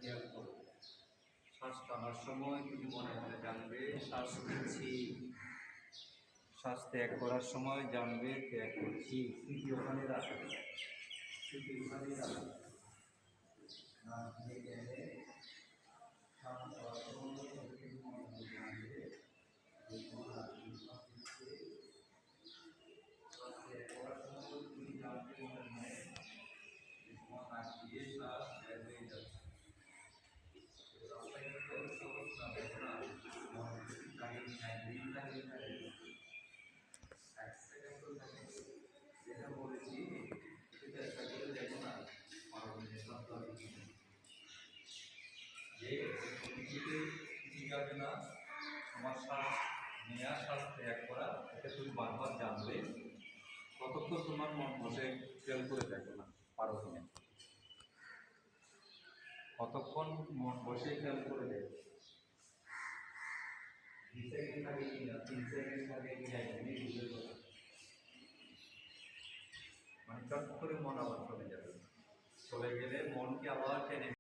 খেয়াল করো। শ্বাস টানার সময় তুমি মনে মনে জানবে শ্বাস নিচ্ছি, শ্বাস ত্যাগ করার সময় জানবে ত্যাগ করছি। স্মৃতি ওখানে রাখবে, স্মৃতি ওখানেই রাখবে। না ভেঙে গেলে শ্বাস নেওয়ার সময় তুমি মনে মনে জানবে যে তোমার শ্বাস নিচ্ছে, শ্বাস ত্যাগ করার সময় তুমি জানবে মনে মনে যে তোমার নাক দিয়ে শ্বাস বের হয়ে যাচ্ছে। রাস্তায় কিন্তু অনেক সহজ না, দেখো না, কাহিনী নাই, দিন কাহিনী নাই, এক সেকেন্ড থাকে। যেটা বলেছি সেটা একটা করে দেখো না, মানবীয় সত্তা যে পৃথিবীতে শিখাবে না তোমার শ্বাস নেওয়া শ্বাস ত্যাগ করা, এটা তুমি বারবার জানবে। ততক্ষণ তোমার মন বসে খেয়াল করে দেখো না, পারো কিনা, কতক্ষণ মন বসে খেয়াল করে দেখো। 2 সেকেন্ড থাকে কিনা, 3 সেকেন্ড থাকে কিনা, এমনি বুঝে যাবে। মানে চট করে মন আবার চলে যাবে, চলে গেলে মনকে আবার টেনে